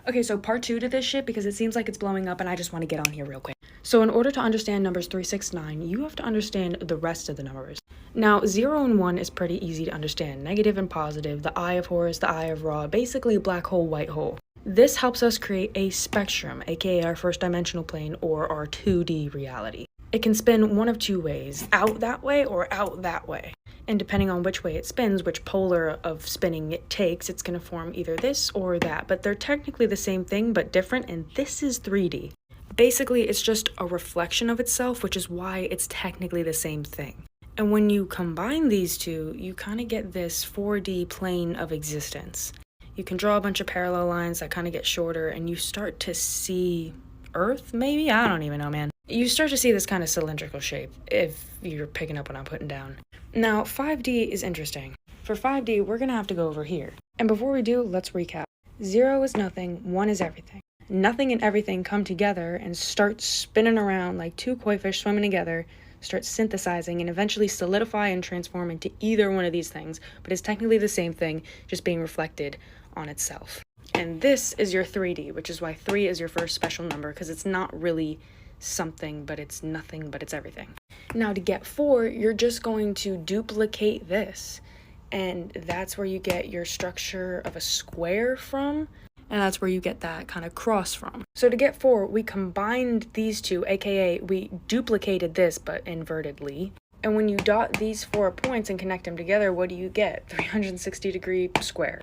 Okay, so part 2 to this shit because it seems like it's blowing up and I just want to get on here real quick. So in order to understand numbers 3, 6, 9, you have to understand the rest of the numbers. Now, 0 and 1 is pretty easy to understand. Negative and positive, the eye of Horus, the eye of Ra, basically black hole, white hole. This helps us create a spectrum, aka our first dimensional plane or our 2D reality. It can spin one of two ways, out that way or out that way. And depending on which way it spins, which polar of spinning it takes, it's going to form either this or that. But they're technically the same thing, but different, and this is 3D. Basically, it's just a reflection of itself, which is why it's technically the same thing. And when you combine these two, you kind of get this 4D plane of existence. You can draw a bunch of parallel lines that kind of get shorter, and you start to see Earth, maybe? I don't even know, man. You start to see this kind of cylindrical shape, if you're picking up what I'm putting down. Now, 5D is interesting. For 5D, we're gonna have to go over here. And before we do, let's recap. 0 is nothing, 1 is everything. Nothing and everything come together and start spinning around like two koi fish swimming together, start synthesizing, and eventually solidify and transform into either one of these things, but it's technically the same thing, just being reflected on itself. And this is your 3D, which is why 3 is your first special number, because it's not really something, but it's nothing, but it's everything. Now to get 4, you're just going to duplicate this, and that's where you get your structure of a square from, and that's where you get that kind of cross from. So to get 4, we combined these two, aka we duplicated this, but invertedly. And when you dot these 4 points and connect them together, what do you get? 360-degree square.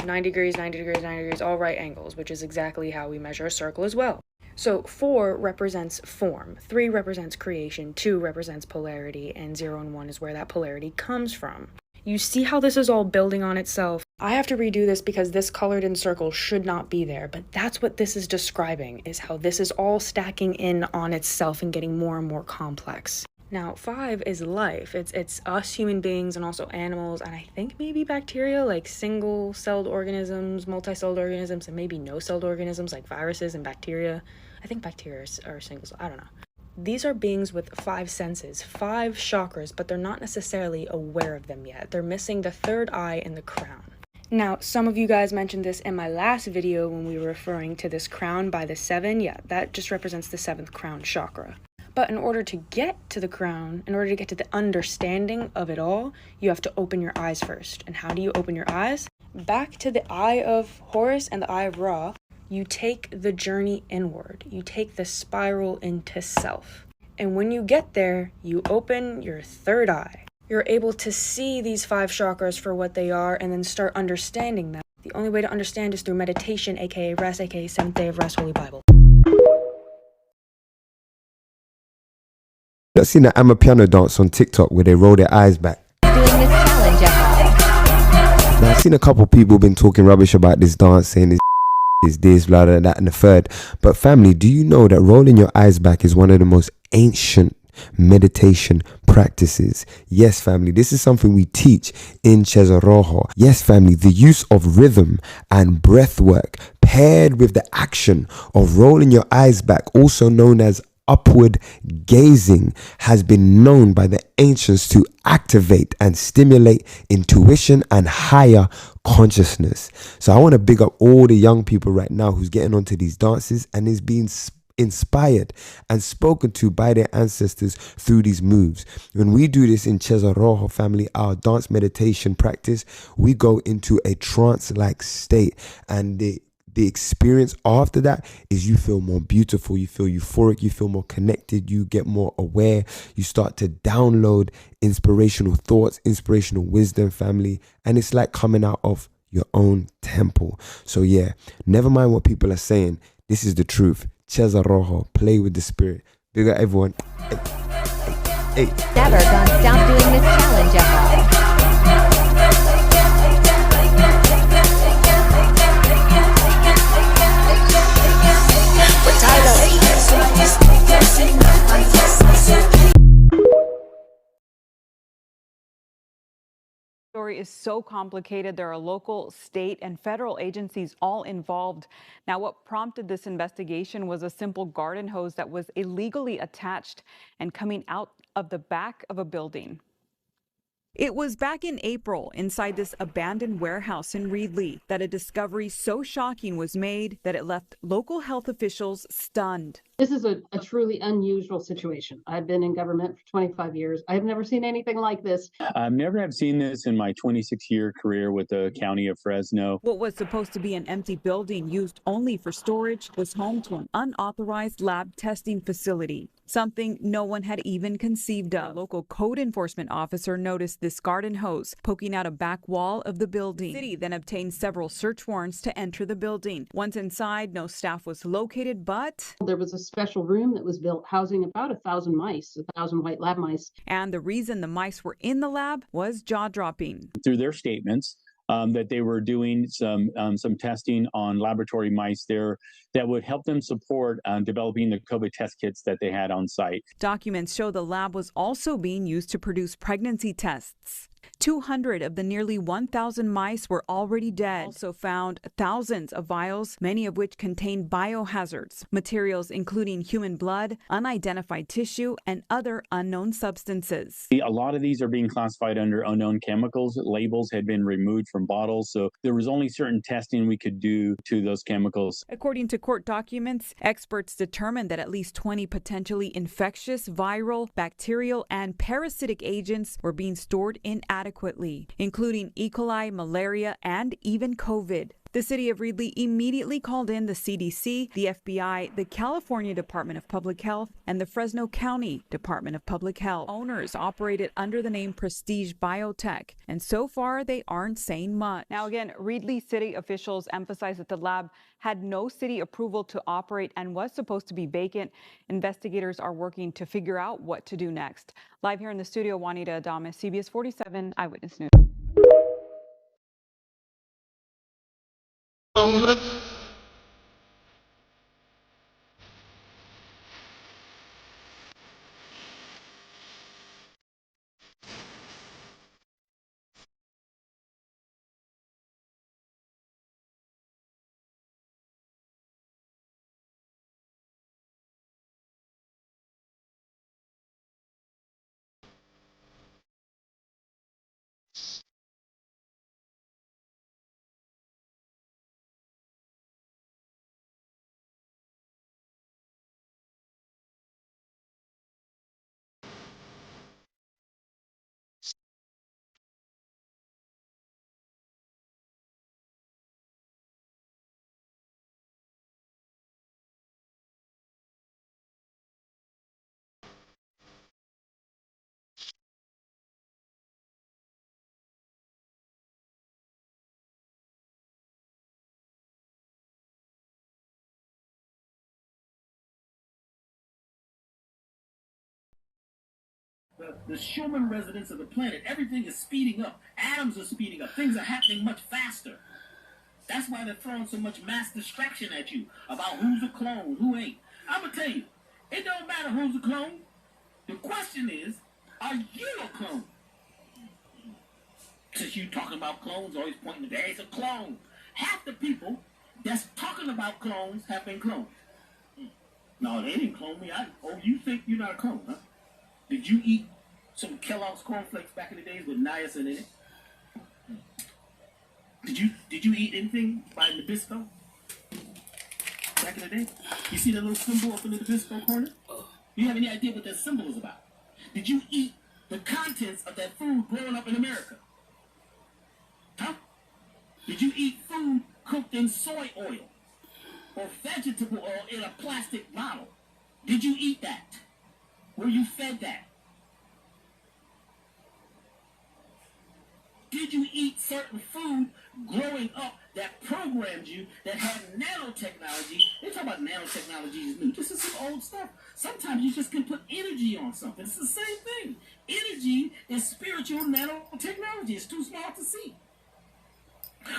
90 degrees, 90 degrees, 90 degrees, all right angles, which is exactly how we measure a circle as well. So 4 represents form, 3 represents creation, 2 represents polarity, and 0 and 1 is where that polarity comes from. You see how this is all building on itself? I have to redo this because this colored in circle should not be there, but that's what this is describing, is how this is all stacking in on itself and getting more and more complex. Now, 5 is life. It's us human beings and also animals, and I think maybe bacteria, like single-celled organisms, multi-celled organisms, and maybe no-celled organisms like viruses and bacteria. I think bacteria are single-celled, I don't know. These are beings with 5 senses, 5 chakras, but they're not necessarily aware of them yet. They're missing the third eye and the crown. Now, some of you guys mentioned this in my last video when we were referring to this crown by the 7. Yeah, that just represents the 7th crown chakra. But in order to get to the crown, in order to get to the understanding of it all, you have to open your eyes first. And how do you open your eyes? Back to the eye of Horus and the eye of Ra, you take the journey inward. You take the spiral into self. And when you get there, you open your third eye. You're able to see these 5 chakras for what they are and then start understanding them. The only way to understand is through meditation, aka rest, aka 7th day of rest, Holy Bible. I've seen that amapiano dance on TikTok where they roll their eyes back. Doing this challenge, Now, I've seen a couple people been talking rubbish about this dance, saying is this, blah, blah, that, and the third. But family, do you know that rolling your eyes back is one of the most ancient meditation practices? Yes, family, this is something we teach in Cesarrojo. Yes, family, the use of rhythm and breath work paired with the action of rolling your eyes back, also known as upward gazing, has been known by the ancients to activate and stimulate intuition and higher consciousness. So I want to big up all the young people right now who's getting onto these dances and is being inspired and spoken to by their ancestors through these moves. When we do this in Cesarrojo, family, our dance meditation practice, we go into a trance-like state, and the experience after that is you feel more beautiful, you feel euphoric, you feel more connected, you get more aware, you start to download inspirational thoughts, inspirational wisdom, family, and it's like coming out of your own temple. So yeah, never mind what people are saying, this is the truth. Cesarrojo, play with the spirit. Big up everyone. Hey. Never gonna stop doing this challenge, Story is so complicated. There are local, state, and federal agencies all involved. Now, what prompted this investigation was a simple garden hose that was illegally attached and coming out of the back of a building. It was back in April inside this abandoned warehouse in Reedley that a discovery so shocking was made that it left local health officials stunned. This is a truly unusual situation. I've been in government for 25 years. I've never seen anything like this. I've never have seen this in my 26-year career with the county of Fresno. What was supposed to be an empty building used only for storage was home to an unauthorized lab testing facility, something no one had even conceived of. A local code enforcement officer noticed this garden hose poking out a back wall of the building. The city then obtained several search warrants to enter the building. Once inside, no staff was located, but there was a special room that was built housing about 1,000 mice, 1,000 white lab mice. And the reason the mice were in the lab was jaw-dropping. Through their statements, that they were doing some testing on laboratory mice there that would help them support developing the COVID test kits that they had on site. Documents show the lab was also being used to produce pregnancy tests. 200 of the nearly 1,000 mice were already dead. Also found thousands of vials, many of which contain biohazards, materials including human blood, unidentified tissue, and other unknown substances. A lot of these are being classified under unknown chemicals. Labels had been removed from bottles, so there was only certain testing we could do to those chemicals. According to court documents, experts determined that at least 20 potentially infectious, viral, bacterial, and parasitic agents were being stored inadequately, including E. coli, malaria, and even COVID. The city of Reedley immediately called in the CDC, the FBI, the California Department of Public Health, and the Fresno County Department of Public Health. Owners operated under the name Prestige Biotech, and so far they aren't saying much. Now again, Reedley city officials emphasized that the lab had no city approval to operate and was supposed to be vacant. Investigators are working to figure out what to do next. Live here in the studio, Juanita Adames, CBS 47 Eyewitness News. The Schumann resonance of the planet, everything is speeding up. Atoms are speeding up. Things are happening much faster. That's why they're throwing so much mass distraction at you about who's a clone, who ain't. I'm going to tell you, it don't matter who's a clone. The question is, are you a clone? Since you talking about clones, always pointing to there's a clone. Half the people that's talking about clones have been cloned. No, they didn't clone me. You think you're not a clone, huh? Did you eat some Kellogg's cornflakes back in the days with niacin in it? Did you eat anything by Nabisco back in the day? You see that little symbol up in the Nabisco corner? You have any idea what that symbol is about? Did you eat the contents of that food growing up in America? Huh? Did you eat food cooked in soy oil or vegetable oil in a plastic bottle? Did you eat that? Were you fed that? Did you eat certain food growing up that programmed you, that had nanotechnology? They talk about nanotechnology is new. This is some old stuff. Sometimes you just can put energy on something. It's the same thing. Energy is spiritual nanotechnology. It's too small to see.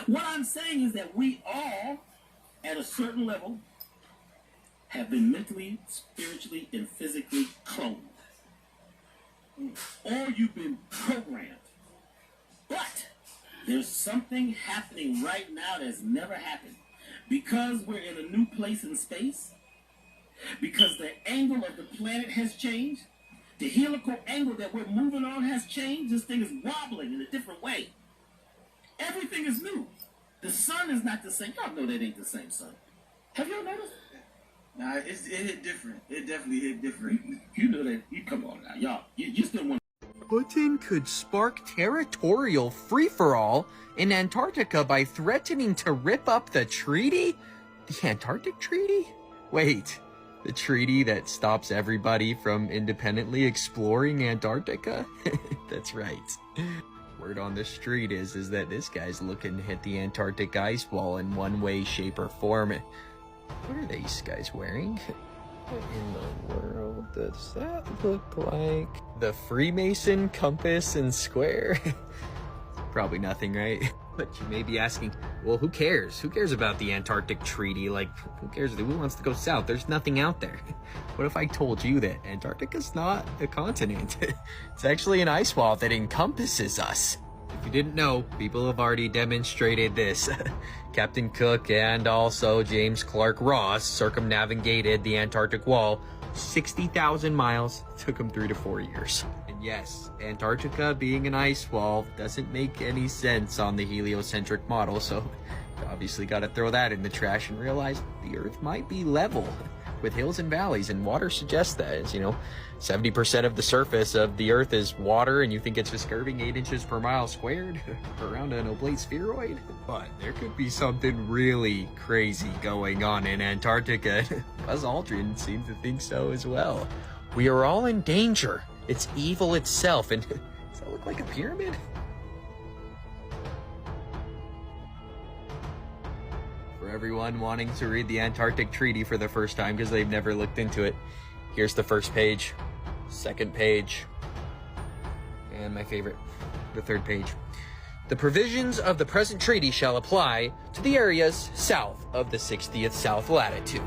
What I'm saying is that we all, at a certain level, have been mentally, spiritually, and physically cloned. Or you've been programmed. But there's something happening right now that's never happened. Because we're in a new place in space, because the angle of the planet has changed, The helical angle that we're moving on has changed. This thing is wobbling in a different way. Everything is new. The sun is not the same. Y'all know that ain't the same sun. Have y'all noticed? Nah, it hit different. It definitely hit different. You know that. You come on now, y'all. You still want. Putin could spark territorial free-for-all in Antarctica by threatening to rip up the treaty? The Antarctic Treaty? Wait, the treaty that stops everybody from independently exploring Antarctica? That's right. Word on the street is that this guy's looking to hit the Antarctic ice wall in one way, shape, or form. What are these guys wearing? What in the world does that look like? The Freemason compass and square? Probably nothing, right? But you may be asking, well, who cares? Who cares about the Antarctic Treaty? Like, who cares? Who wants to go south? There's nothing out there. What if I told you that Antarctica's not a continent? It's actually an ice wall that encompasses us. If you didn't know, people have already demonstrated this. Captain Cook and also James Clark Ross circumnavigated the Antarctic wall 60,000 miles. Took them 3 to 4 years. And yes, Antarctica being an ice wall doesn't make any sense on the heliocentric model, so you obviously got to throw that in the trash and realize the Earth might be level with hills and valleys, and water suggests that. It's, 70% of the surface of the Earth is water, and you think it's just curving 8 inches per mile squared around an oblate spheroid? But there could be something really crazy going on in Antarctica. Buzz Aldrin seems to think so as well. We are all in danger. It's evil itself, and does that look like a pyramid? For everyone wanting to read the Antarctic Treaty for the first time because they've never looked into it, here's the first page, second page, and my favorite, the third page. The provisions of the present treaty shall apply to the areas south of the 60th south latitude.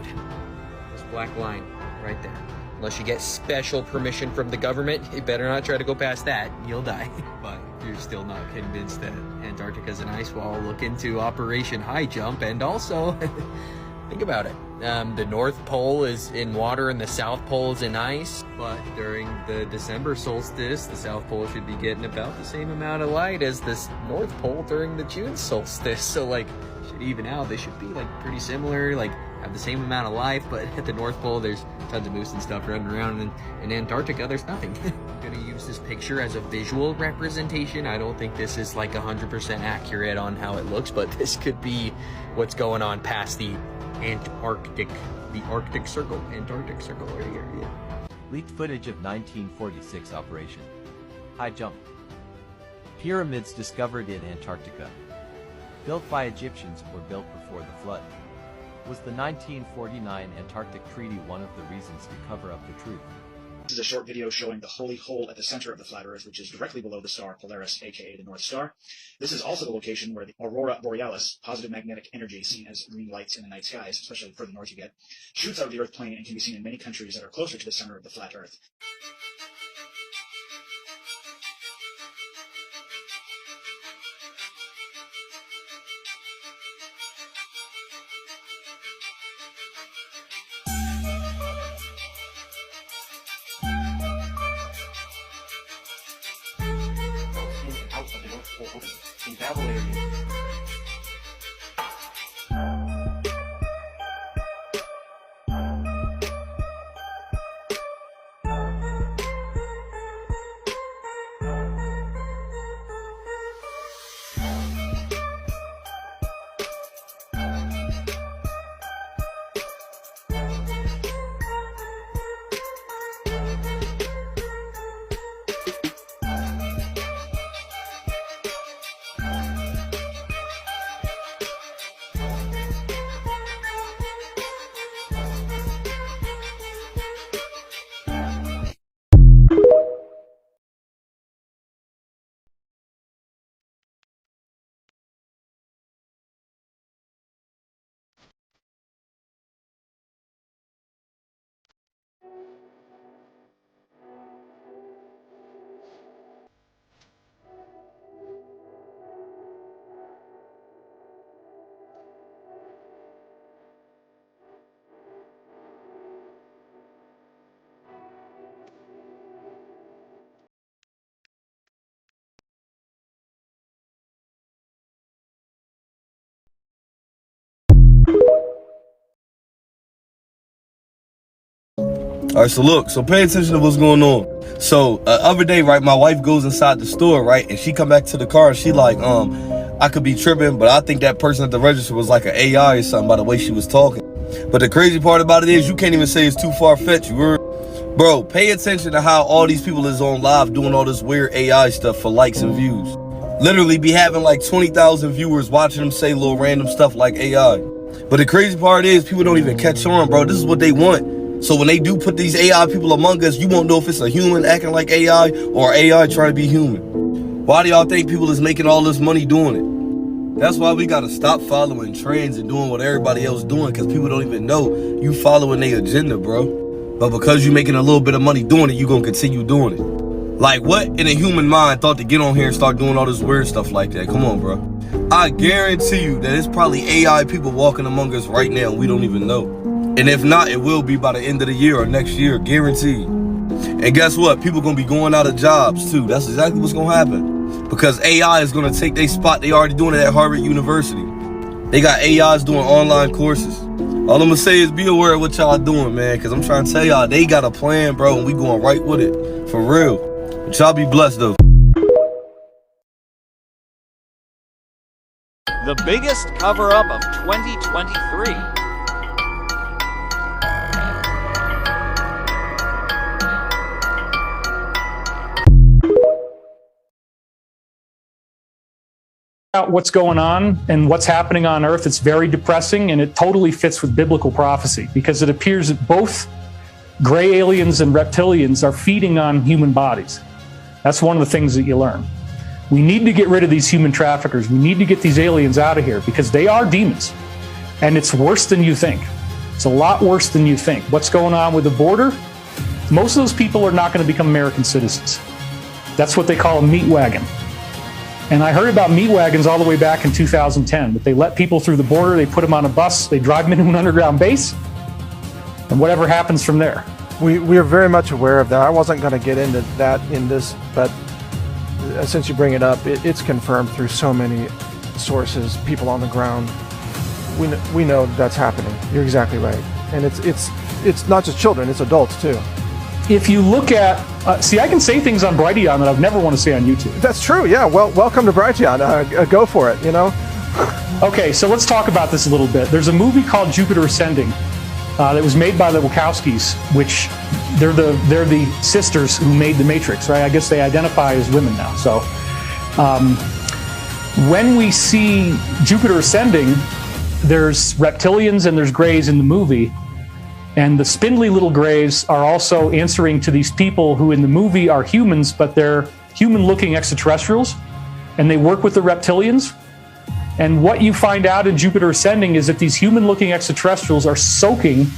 This black line right there. Unless you get special permission from the government, you better not try to go past that. You'll die. But if you're still not convinced that Antarctica's an ice wall, look into Operation High Jump. And also, think about it. The North Pole is in water and the South Pole is in ice. But during the December solstice, the South Pole should be getting about the same amount of light as the North Pole during the June solstice. So, should even out. They should be, pretty similar, have the same amount of life. But at the North Pole, there's tons of moose and stuff running around, and in Antarctica, there's nothing. I'm gonna use this picture as a visual representation. I don't think this is 100% accurate on how it looks, but this could be what's going on past the Antarctic Circle right here. Yeah. Leaked footage of 1946 Operation High Jump. Pyramids discovered in Antarctica. Built by Egyptians or built before the flood. Was the 1949 Antarctic Treaty one of the reasons to cover up the truth? This is a short video showing the holy hole at the center of the flat Earth, which is directly below the star Polaris, aka the North Star. This is also the location where the aurora borealis, positive magnetic energy seen as green lights in the night skies, especially the further north you get, shoots out of the Earth plane and can be seen in many countries that are closer to the center of the flat Earth. In Babel area. All right, so look, so pay attention to what's going on. So other day, right, my wife goes inside the store, right, and she come back to the car and she like, I could be tripping, but I think that person at the register was like an AI or something by the way she was talking. But the crazy part about it is you can't even say it's too far-fetched. You heard? Bro, pay attention to how all these people is on live doing all this weird AI stuff for likes and views. Literally be having like 20,000 viewers watching them say little random stuff like AI. But the crazy part is people don't even catch on, bro. This is what they want. So when they do put these AI people among us, you won't know if it's a human acting like AI or AI trying to be human. Why do y'all think people is making all this money doing it? That's why we gotta stop following trends and doing what everybody else doing, because people don't even know you following their agenda, bro. But because you making a little bit of money doing it, you gonna continue doing it. Like, what in a human mind thought to get on here and start doing all this weird stuff like that? Come on, bro. I guarantee you that it's probably AI people walking among us right now and we don't even know. And if not, it will be by the end of the year or next year, guaranteed. And guess what? People gonna be going out of jobs too. That's exactly what's gonna happen. Because AI is gonna take their spot. They already doing it at Harvard University. They got AIs doing online courses. All I'm gonna say is be aware of what y'all doing, man. Because I'm trying to tell y'all, they got a plan, bro, and we going right with it. For real. But y'all be blessed, though. The biggest cover-up of 2023. What's going on and what's happening on Earth, it's very depressing, and it totally fits with biblical prophecy because it appears that both gray aliens and reptilians are feeding on human bodies. That's one of the things that you learn. We need to get rid of these human traffickers. We need to get these aliens out of here because they are demons, and it's worse than you think. It's a lot worse than you think. What's going on with the border? Most of those people are not going to become American citizens. That's what they call a meat wagon. And I heard about meat wagons all the way back in 2010, that they let people through the border, they put them on a bus, they drive them into an underground base, and whatever happens from there. We are very much aware of that. I wasn't going to get into that in this, but since you bring it up, it's confirmed through so many sources, people on the ground. We know that's happening. You're exactly right. And it's not just children, it's adults too. If you look at, see, I can say things on Brighteon that I'd never want to say on YouTube. That's true, yeah. Well, welcome to Brighteon. Go for it, you know? Okay, so let's talk about this a little bit. There's a movie called Jupiter Ascending that was made by the Wachowskis, which they're the sisters who made The Matrix, right? I guess they identify as women now. So when we see Jupiter Ascending, there's reptilians and there's grays in the movie. And the spindly little grays are also answering to these people who in the movie are humans, but they're human-looking extraterrestrials, and they work with the reptilians. And what you find out in Jupiter Ascending is that these human-looking extraterrestrials are soaking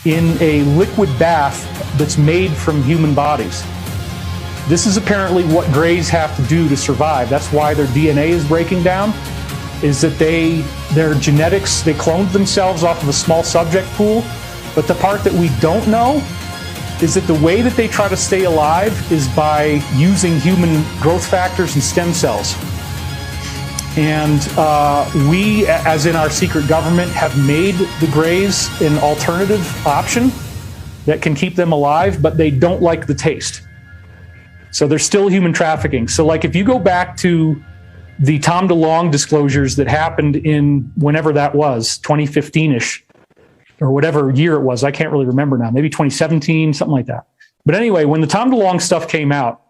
in a liquid bath that's made from human bodies. This is apparently what grays have to do to survive. That's why their DNA is breaking down, is that their genetics, they cloned themselves off of a small subject pool. But the part that we don't know is that the way that they try to stay alive is by using human growth factors and stem cells. And we, as in our secret government, have made the grays an alternative option that can keep them alive, but they don't like the taste. So they're still human trafficking. So like if you go back to the Tom DeLonge disclosures that happened in whenever that was, 2015-ish, or whatever year it was, I can't really remember now, maybe 2017, something like that. But anyway, when the Tom DeLonge stuff came out,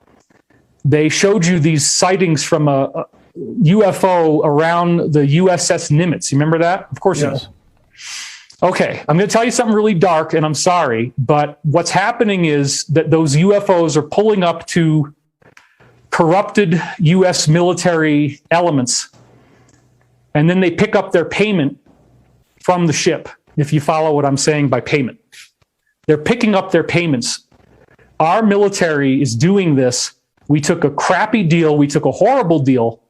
they showed you these sightings from a UFO around the USS Nimitz. You remember that? Of course you do. Okay, I'm going to tell you something really dark, and I'm sorry, but what's happening is that those UFOs are pulling up to corrupted U.S. military elements, and then they pick up their payment from the ship. If you follow what I'm saying by payment, they're picking up their payments. Our military is doing this. We took a crappy deal. We took a horrible deal.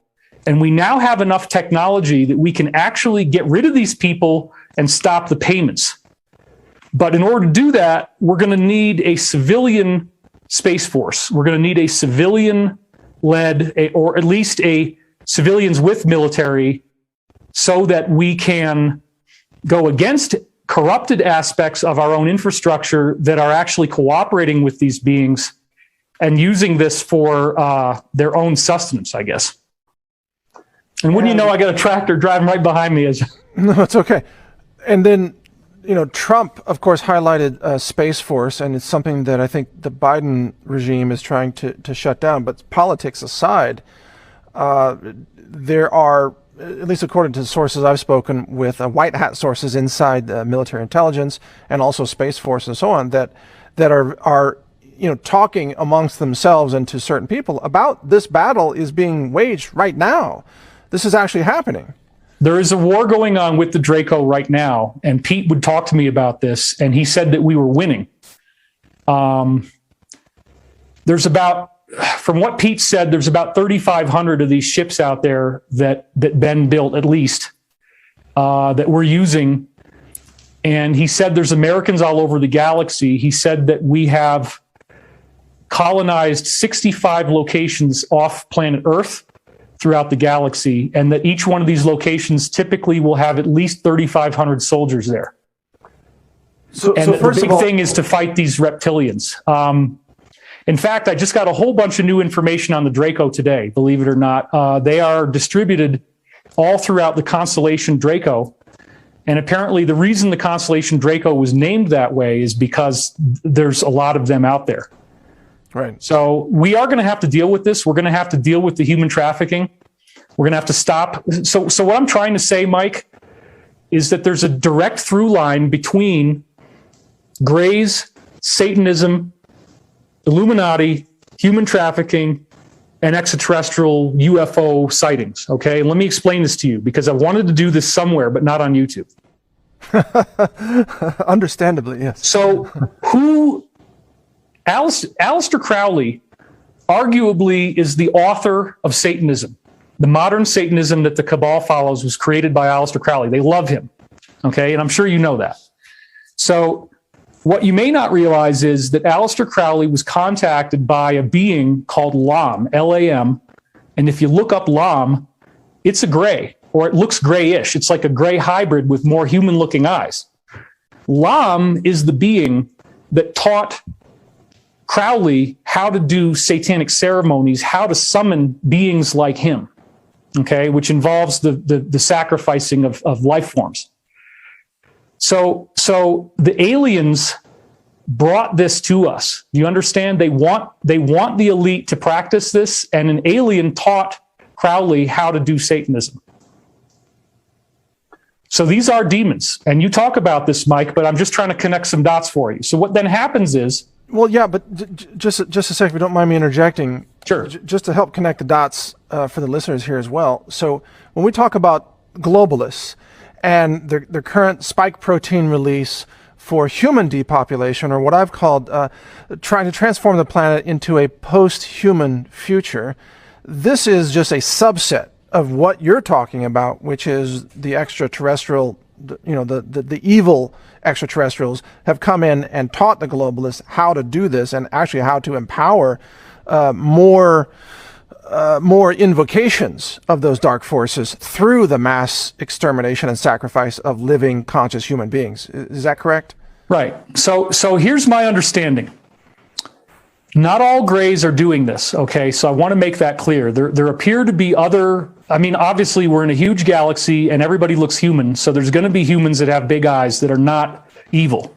And we now have enough technology that we can actually get rid of these people and stop the payments. But in order to do that, we're going to need a civilian space force. We're going to need a civilian-led, or at least a civilians with military, so that we can go against corrupted aspects of our own infrastructure that are actually cooperating with these beings and using this for their own sustenance, I guess. And wouldn't you know, I got a tractor driving right behind me. No, it's okay. And then, you know, Trump, of course, highlighted Space Force, and it's something that I think the Biden regime is trying to shut down. But politics aside, there are, at least according to the sources I've spoken with, white hat sources inside military intelligence and also Space Force and so on, that are you know, talking amongst themselves and to certain people about this battle is being waged right now. This is actually happening. There is a war going on with the Draco right now, and Pete would talk to me about this, and he said that we were winning. There's about, from what Pete said, there's about 3,500 of these ships out there that Ben built, at least, that we're using. And he said there's Americans all over the galaxy. He said that we have colonized 65 locations off planet Earth throughout the galaxy, and that each one of these locations typically will have at least 3,500 soldiers there. So the big thing is to fight these reptilians. In fact, I just got a whole bunch of new information on the Draco today, believe it or not. They are distributed all throughout the constellation Draco. And apparently the reason the constellation Draco was named that way is because there's a lot of them out there. Right. So we are going to have to deal with this. We're going to have to deal with the human trafficking. We're going to have to stop. So what I'm trying to say, Mike, is that there's a direct through line between Greys, Satanism, Illuminati, human trafficking, and extraterrestrial UFO sightings. Okay, let me explain this to you, because I wanted to do this somewhere, but not on YouTube. Understandably, yes. So Aleister Crowley arguably is the author of Satanism. The modern Satanism that the Cabal follows was created by Aleister Crowley. They love him, okay? And I'm sure you know that. So what you may not realize is that Aleister Crowley was contacted by a being called Lam, L-A-M. And if you look up Lam, it's a gray, or it looks grayish. It's like a gray hybrid with more human-looking eyes. Lam is the being that taught Crowley how to do satanic ceremonies, how to summon beings like him, okay, which involves the sacrificing of life forms. So the aliens brought this to us. Do you understand? They want the elite to practice this, and an alien taught Crowley how to do Satanism. So these are demons, and you talk about this, Mike, but I'm just trying to connect some dots for you. So what then happens is, well, yeah, but just a second, if you don't mind me interjecting. Sure. Just to help connect the dots for the listeners here as well. So when we talk about globalists and their current spike protein release for human depopulation, or what I've called trying to transform the planet into a post-human future, this is just a subset of what you're talking about, which is the extraterrestrial, you know, the evil extraterrestrials have come in and taught the globalists how to do this, and actually how to empower more invocations of those dark forces through the mass extermination and sacrifice of living, conscious human beings. Is that correct? Right. So here's my understanding. Not all Greys are doing this, okay? So I want to make that clear. There appear to be other, I mean, obviously we're in a huge galaxy and everybody looks human, so there's going to be humans that have big eyes that are not evil.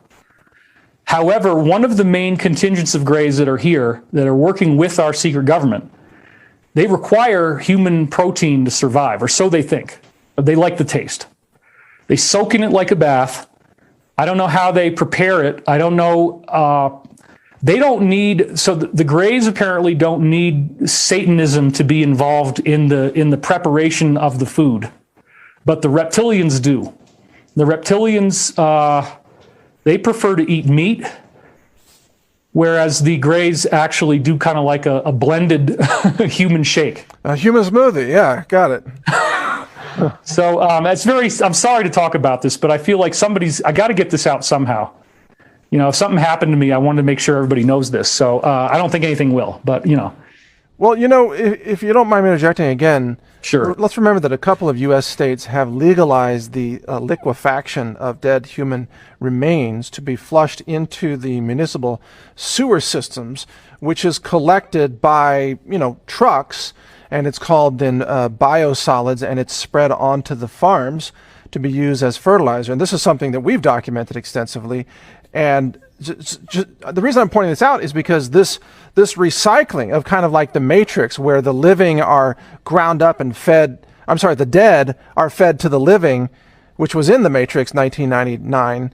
However, one of the main contingents of Greys that are here, that are working with our secret government, they require human protein to survive, or so they think. They like the taste. They soak in it like a bath. I don't know how they prepare it. I don't know. They don't need, so the Greys apparently don't need Satanism to be involved in the preparation of the food, but the reptilians do. The reptilians, they prefer to eat meat, whereas the Greys actually do kind of like a blended human shake. A human smoothie, yeah, got it. So that's I'm sorry to talk about this, but I feel like I got to get this out somehow. You know, if something happened to me, I wanted to make sure everybody knows this. So I don't think anything will, but you know. Well, you know, if you don't mind me interjecting again, Sure. Let's remember that a couple of U.S. states have legalized the liquefaction of dead human remains to be flushed into the municipal sewer systems, which is collected by, trucks, and it's called then biosolids, and it's spread onto the farms to be used as fertilizer. And this is something that we've documented extensively. And the reason I'm pointing this out is because this recycling of kind of like the Matrix, where the living are ground up and fed, the dead are fed to the living, which was in the Matrix 1999.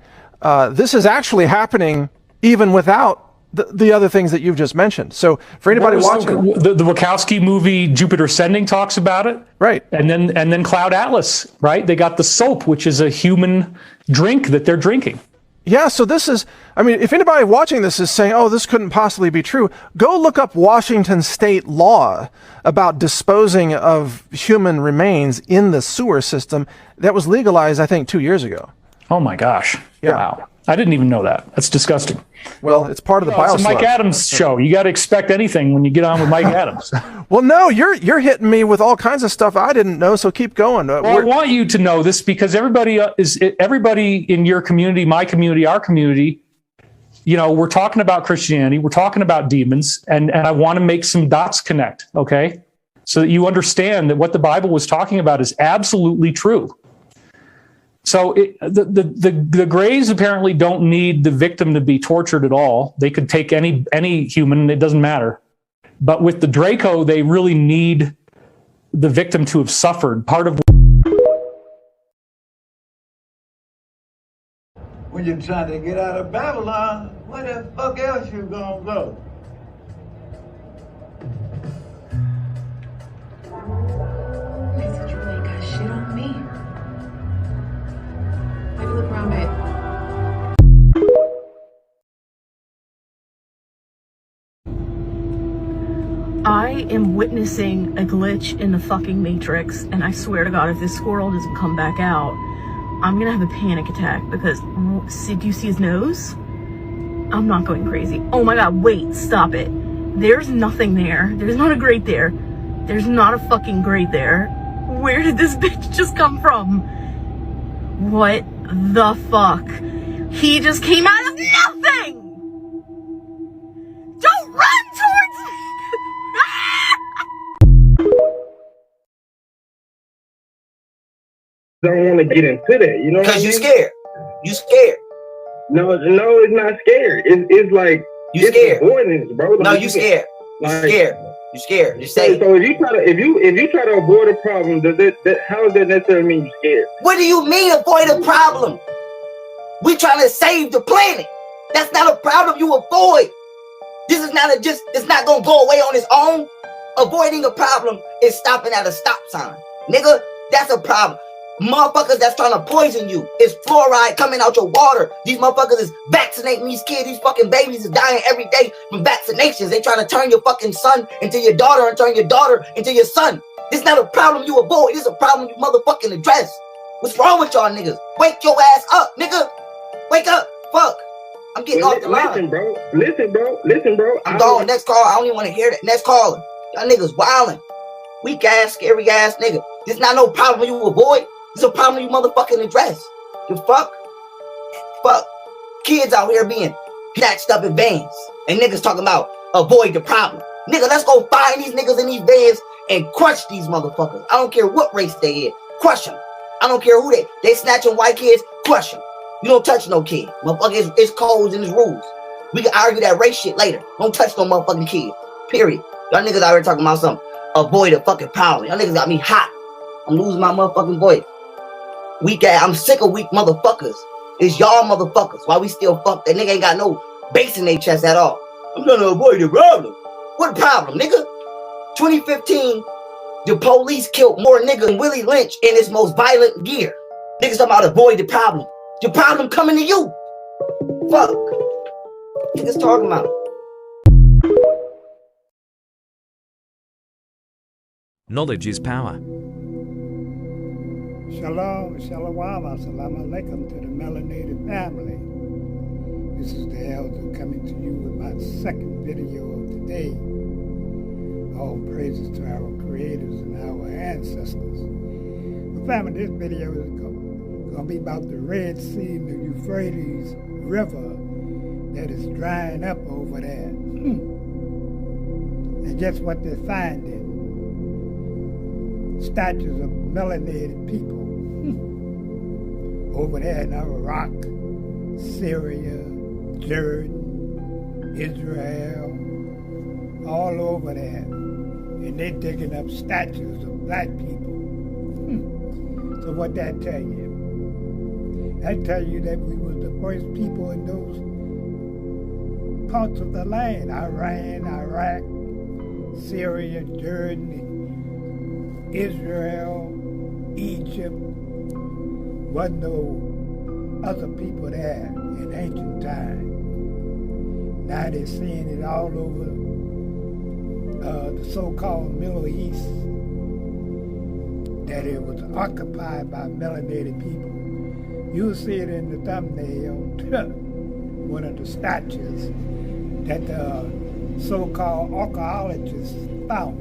This is actually happening even without the other things that you've just mentioned. So for anybody watching, the Wachowski movie Jupiter Ascending talks about it, right? And then Cloud Atlas, right? They got the soap, which is a human drink that they're drinking. Yeah, so this is, if anybody watching this is saying, oh, this couldn't possibly be true, go look up Washington state law about disposing of human remains in the sewer system that was legalized, I think, 2 years ago. Oh my gosh. Yeah. Wow. I didn't even know that. That's disgusting. Well, it's part of the It's a Mike Adams show. You got to expect anything when you get on with Mike Adams. Well, no, you're hitting me with all kinds of stuff I didn't know, so keep going. Well, I want you to know this because everybody in your community, my community, our community, we're talking about Christianity, we're talking about demons, and I want to make some dots connect, okay? So that you understand that what the Bible was talking about is absolutely true. So the Greys apparently don't need the victim to be tortured at all. They could take any human, it doesn't matter. But with the Draco, they really need the victim to have suffered. Part of when you're trying to get out of Babylon, where the fuck else you gonna go? You ain't got shit on me. Maybe look around, babe. I am witnessing a glitch in the fucking Matrix, and I swear to God, if this squirrel doesn't come back out, I'm gonna have a panic attack because, do you see his nose? I'm not going crazy. Oh my God, wait, stop it. There's nothing there. There's not a grate there. There's not a fucking grate there. Where did this bitch just come from? What the fuck? He just came out of nothing! Don't run towards me! Don't want to get into that, you know? Because you scared. You scared. No, it's not scared. It's like you scared. Avoidance, bro. Like, no, you scared. You scared. You scared. You say. So if you try to avoid a problem, how does that necessarily mean you're scared? What do you mean avoid a problem? We trying to save the planet. That's not a problem you avoid. This is not it's not gonna go away on its own. Avoiding a problem is stopping at a stop sign. Nigga, that's a problem. Motherfuckers that's trying to poison you. It's fluoride coming out your water. These motherfuckers is vaccinating these kids. These fucking babies is dying every day from vaccinations. They trying to turn your fucking son into your daughter and turn your daughter into your son. This is not a problem you avoid. This is a problem you motherfucking address. What's wrong with y'all niggas? Wake your ass up, nigga. Wake up. Fuck. I'm getting off the line. Listen, bro. I'm going. Next call. I don't even want to hear that. Next caller. Y'all niggas wildin'. Weak ass, scary ass nigga. This not no problem you avoid. It's a problem you motherfucking address. You fuck. Kids out here being snatched up in vans. And niggas talking about avoid the problem. Nigga, let's go find these niggas in these vans and crush these motherfuckers. I don't care what race they in. Crush them. I don't care who they snatching white kids. Crush them. You don't touch no kid. Motherfucker, it's codes and it's rules. We can argue that race shit later. Don't touch no motherfucking kid. Period. Y'all niggas out here talking about something. Avoid a fucking problem. Y'all niggas got me hot. I'm losing my motherfucking voice. Weak ass. I'm sick of weak motherfuckers. It's y'all motherfuckers. Why we still fuck? That nigga ain't got no bass in their chest at all. I'm trying to avoid the problem. What problem, nigga? 2015, the police killed more niggas than Willie Lynch in his most violent year. Niggas talking about avoid the problem. The problem coming to you. Fuck. Niggas talking about. Knowledge is power. Shalom, shalom, assalamu alaikum to the melanated family. This is the elder coming to you with my second video of the day. All praises to our creators and our ancestors. Well, family, this video is going to be about the Red Sea and the Euphrates River that is drying up over there. And guess what they're finding? Statues of melanated people over there in Iraq, Syria, Jordan, Israel, all over there. And they're digging up statues of black people. So what that tell you? That tell you that we was the first people in those parts of the land. Iran, Iraq, Syria, Jordan, Israel, Egypt. Wasn't no other people there in ancient times. Now they're seeing it all over the so-called Middle East, that it was occupied by melanated people. You'll see it in the thumbnail, one of the statues that the so-called archaeologists found.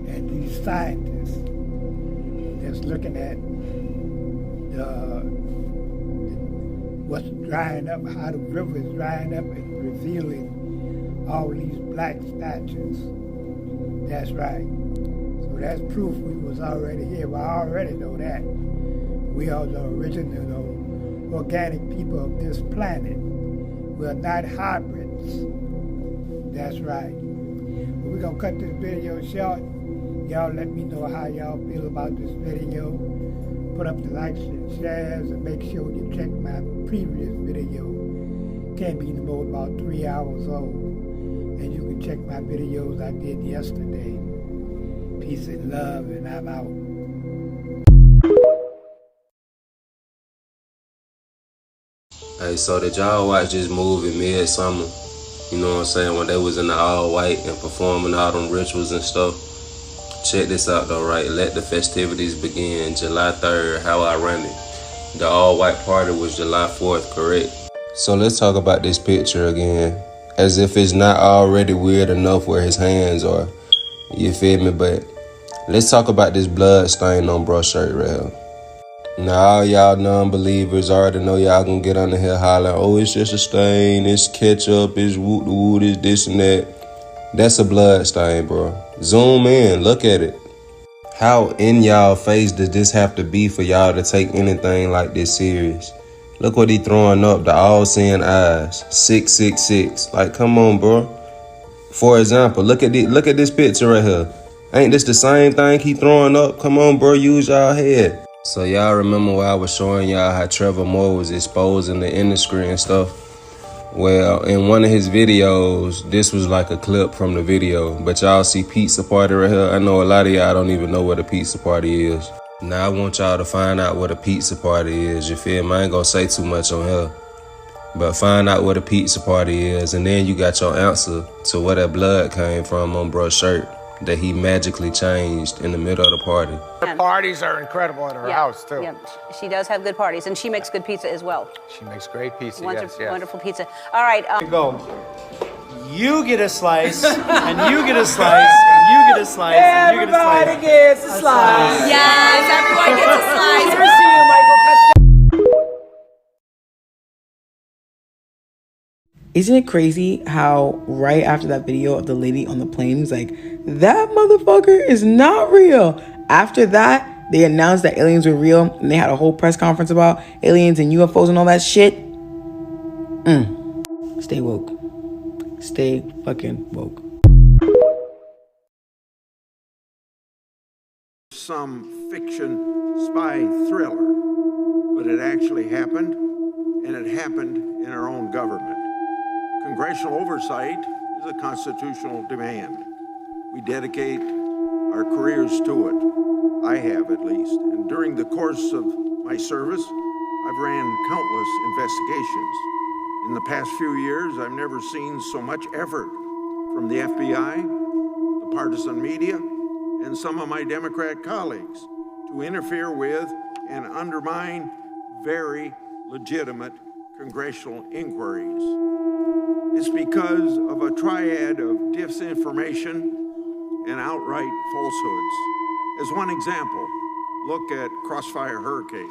And these scientists that's looking at what's drying up, how the river is drying up and revealing all these black statues. That's right. So that's proof we was already here. Well, I already know that. We are the original organic people of this planet. We're not hybrids. That's right. But we're going to cut this video short. Y'all let me know how y'all feel about this video. Put up the likes and shares, and make sure you check my previous video. Can't be no more about 3 hours old. And you can check my videos I did yesterday. Peace and love, and I'm out. Hey, so did y'all watch this movie Midsummer? You know what I'm saying? When they was in the all white and performing all them rituals and stuff. Check this out though, right? Let the festivities begin. July 3rd, how ironic. The all-white party was July 4th, correct? So let's talk about this picture again. As if it's not already weird enough where his hands are. You feel me? But let's talk about this blood stain on bruh shirt right here. Now all y'all non-believers already know y'all gonna get on the here hollering, oh, it's just a stain, it's ketchup, it's woot-woot, it's this and that. That's a blood stain, bro. Zoom in, look at it. How in y'all face does this have to be for y'all to take anything like this serious? Look what he throwing up, the all-seeing eyes, 666. Like, come on, bro. For example, look at this picture right here. Ain't this the same thing he throwing up? Come on, bro, use y'all head. So y'all remember where I was showing y'all how Trevor Moore was exposing the industry and stuff? Well, in one of his videos, this was like a clip from the video, but y'all see Pizza Party right here. I know a lot of y'all don't even know what a pizza party is. Now I want y'all to find out what a pizza party is, you feel me? I ain't gonna say too much on here, but find out what a pizza party is, and then you got your answer to where that blood came from on bruh's shirt that he magically changed in the middle of the party. Her parties are incredible at her house, too. Yeah, she does have good parties, and she makes good pizza as well. She makes great pizza, Wonderful pizza. All right. Go. You get a slice, and you get a slice, and you get a slice, and you get a slice. Everybody gets a slice. Yes, everyone gets a slice. Here's to you, Michael. Isn't it crazy how right after that video of the lady on the plane was like, that motherfucker is not real. After that, they announced that aliens were real, and they had a whole press conference about aliens and UFOs and all that shit. Stay woke. Stay fucking woke. Some fiction spy thriller, but it actually happened, and it happened in our own government. Congressional oversight is a constitutional demand. We dedicate our careers to it. I have, at least. And during the course of my service, I've ran countless investigations. In the past few years, I've never seen so much effort from the FBI, the partisan media, and some of my Democrat colleagues to interfere with and undermine very legitimate congressional inquiries. It's because of a triad of disinformation and and outright falsehoods. As one example, look at Crossfire Hurricane.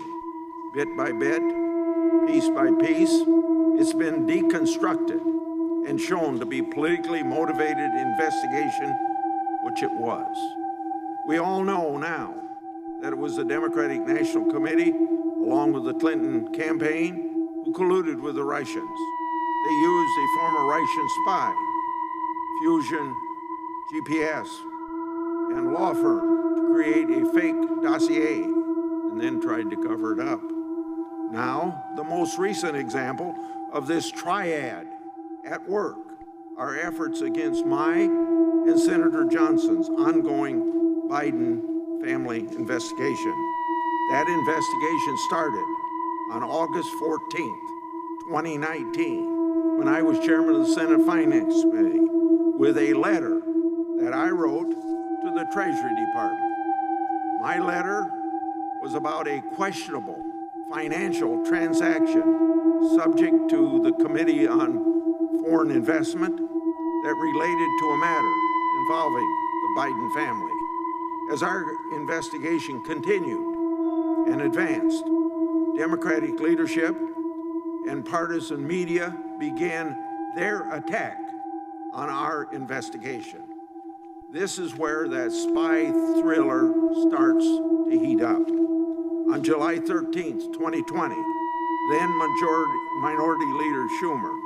Bit by bit, piece by piece, it's been deconstructed and shown to be politically motivated investigation, which it was. We all know now that it was the Democratic National Committee, along with the Clinton campaign, who colluded with the Russians. They used a former Russian spy, Fusion GPS, and law firm to create a fake dossier and then tried to cover it up. Now, the most recent example of this triad at work are efforts against my and Senator Johnson's ongoing Biden family investigation. That investigation started on August 14th, 2019, when I was chairman of the Senate Finance Committee, with a letter that I wrote to the Treasury Department. My letter was about a questionable financial transaction subject to the Committee on Foreign Investment that related to a matter involving the Biden family. As our investigation continued and advanced, Democratic leadership and partisan media began their attack on our investigation. This is where that spy thriller starts to heat up. On July 13th, 2020, then Minority Leader Schumer,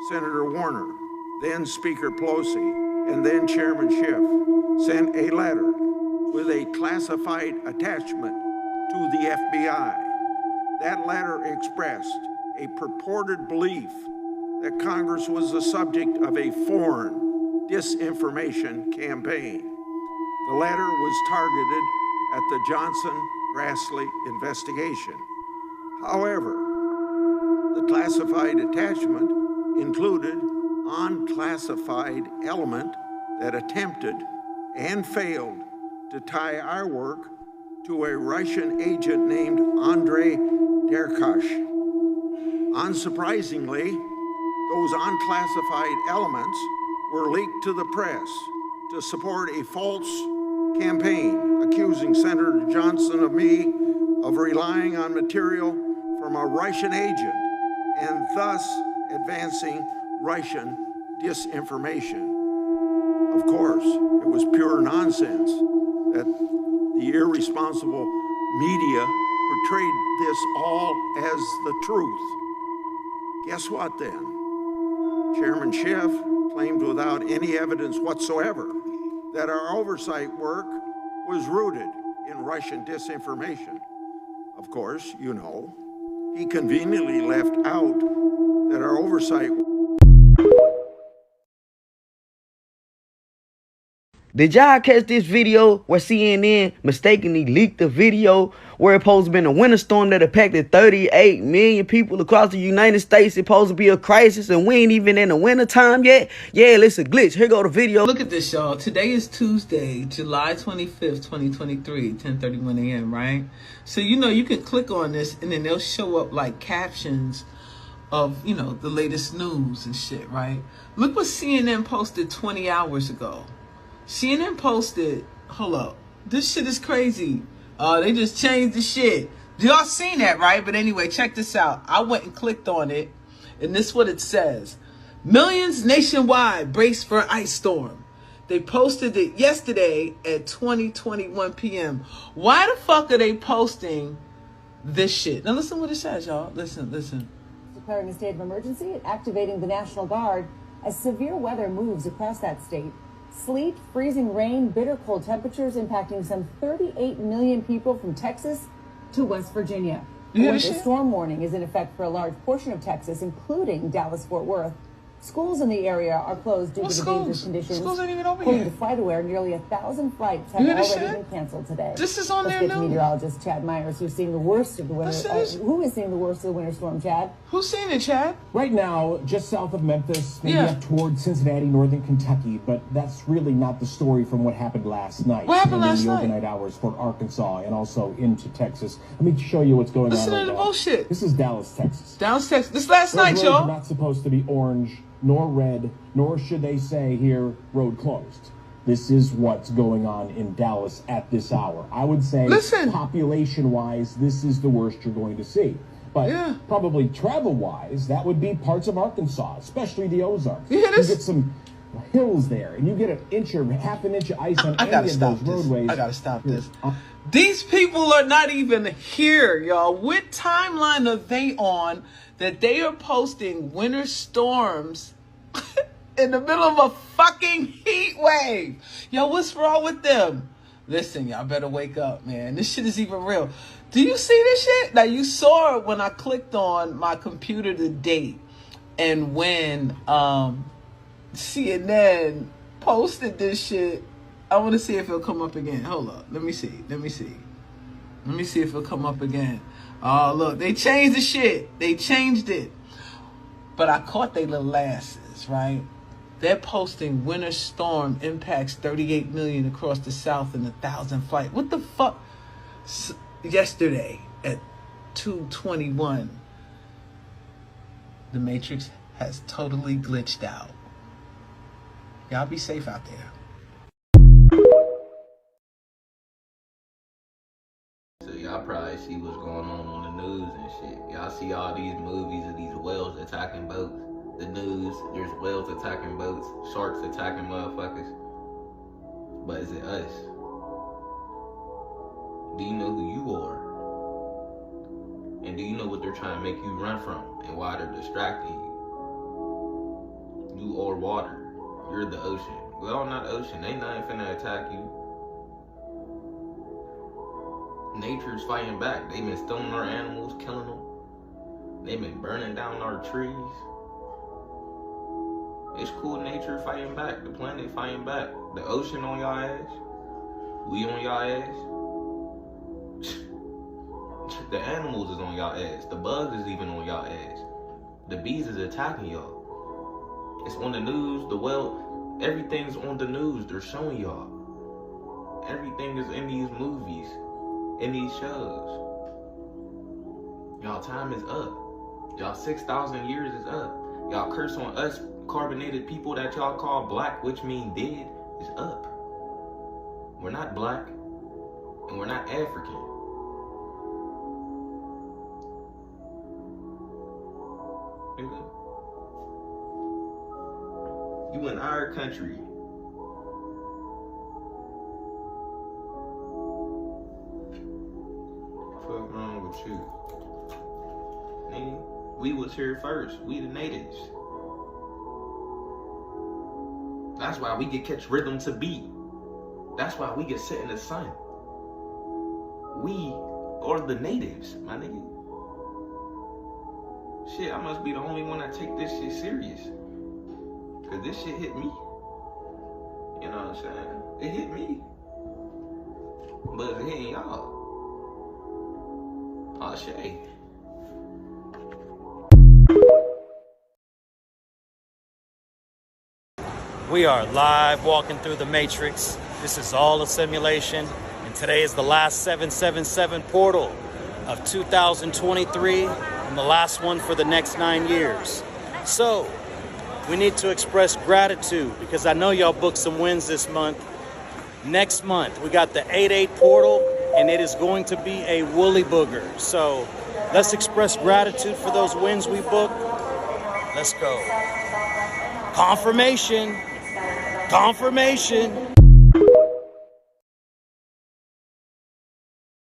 Senator Warner, then Speaker Pelosi, and then Chairman Schiff sent a letter with a classified attachment to the FBI. That letter expressed a purported belief that Congress was the subject of a foreign disinformation campaign. The letter was targeted at the Johnson-Grassley investigation. However, the classified attachment included unclassified element that attempted and failed to tie our work to a Russian agent named Andrei Derkash. Unsurprisingly, those unclassified elements were leaked to the press to support a false campaign accusing Senator Johnson of me of relying on material from a Russian agent and thus advancing Russian disinformation. Of course, it was pure nonsense that the irresponsible media portrayed this all as the truth. Guess what then? Chairman Schiff claimed without any evidence whatsoever that our oversight work was rooted in Russian disinformation. Of course, you know, he conveniently left out that our oversight. Did y'all catch this video where CNN mistakenly leaked the video where it supposed to been a winter storm that affected 38 million people across the United States? It's supposed to be a crisis and we ain't even in the winter time yet? Yeah, it's a glitch. Here go the video. Look at this, y'all. Today is Tuesday, July 25th, 2023, 10:31 a.m., right? So, you know, you can click on this and then they'll show up like captions of, you know, the latest news and shit, right? Look what CNN posted 20 hours ago. CNN posted, hold up, this shit is crazy. They just changed the shit. Y'all seen that, right? But anyway, check this out. I went and clicked on it, and this is what it says. Millions nationwide brace for ice storm. They posted it yesterday at 20:21 p.m. Why the fuck are they posting this shit? Now listen what it says, y'all. Listen. Declaring a state of emergency and activating the National Guard as severe weather moves across that state. Sleet, freezing rain, bitter cold temperatures impacting some 38 million people from Texas to West Virginia. A winter storm warning is in effect for a large portion of Texas, including Dallas-Fort Worth. Schools in the area are closed due to the dangerous conditions. Schools ain't even over According here. to FlightAware, nearly 1,000 flights have already been canceled today. This is on Let's their get to news. meteorologist Chad Myers, who's seeing the worst of the winter. Who is seeing the worst of the winter storm, Chad? Who's seeing it, Chad? Right now, just south of Memphis, maybe Yeah. up toward Cincinnati, northern Kentucky, but that's really not the story from what happened last night. What happened in last the night? overnight hours for Arkansas and also into Texas. Let me show you what's going Listen on to right the now. bullshit. This is Dallas, Texas. Dallas, Texas. This last Those night, roads y'all. are not supposed to be orange nor red, nor should they say here road closed. This is what's going on in Dallas at this hour. I would say, population-wise, this is the worst you're going to see. But probably travel-wise, that would be parts of Arkansas, especially the Ozarks. You get some hills there, and you get an inch or half an inch of ice on any of those roadways. I gotta stop this. These people are not even here, y'all. What timeline are they on that they are posting winter storms in the middle of a fucking heat wave? Yo, what's wrong with them? Listen, y'all better wake up, man. This shit is even real. Do you see this shit? Now, you saw it when I clicked on my computer the date and when CNN posted this shit. I want to see if it'll come up again. Hold up. Let me see. Let me see if it'll come up again. Oh, look. They changed the shit. They changed it. But I caught they little asses, right? They're posting winter storm impacts 38 million across the South and 1,000 flights. What the fuck? Yesterday at 2:21, the Matrix has totally glitched out. Y'all be safe out there. So y'all probably see what's going on the news and shit. Y'all see all these movies of these whales attacking boats. The news, there's whales attacking boats, sharks attacking motherfuckers. But is it us? Do you know who you are? And do you know what they're trying to make you run from and why they're distracting you? You are water. You're the ocean. Well, not the ocean. Ain't nothing finna attack you. Nature's fighting back. They've been stealing our animals, killing them. They've been burning down our trees. It's cool, nature fighting back. The planet fighting back. The ocean on y'all ass. We on y'all ass. The animals is on y'all ass. The bugs is even on y'all ass. The bees is attacking y'all. It's on the news. Everything's on the news. They're showing y'all. Everything is in these movies, in these shows. Y'all time is up. Y'all 6,000 years is up. Y'all curse on us carbonated people that y'all call black, which mean dead, is up. We're not black, and we're not African. You in our country. What's wrong with you? Nigga, we was here first. We the natives. That's why we can catch rhythm to beat. That's why we can sit in the sun. We are the natives, my nigga. Shit, I must be the only one that take this shit serious. Cause this shit hit me. You know what I'm saying? It hit me. But it's hitting y'all. Oh shit. We are live walking through the Matrix. This is all a simulation, and today is the last 777 portal of 2023 and the last one for the next 9 years. So, we need to express gratitude because I know y'all booked some wins this month. Next month, we got the 8-8 portal, and it is going to be a woolly booger. So, let's express gratitude for those wins we booked. Let's go. Confirmation. Confirmation.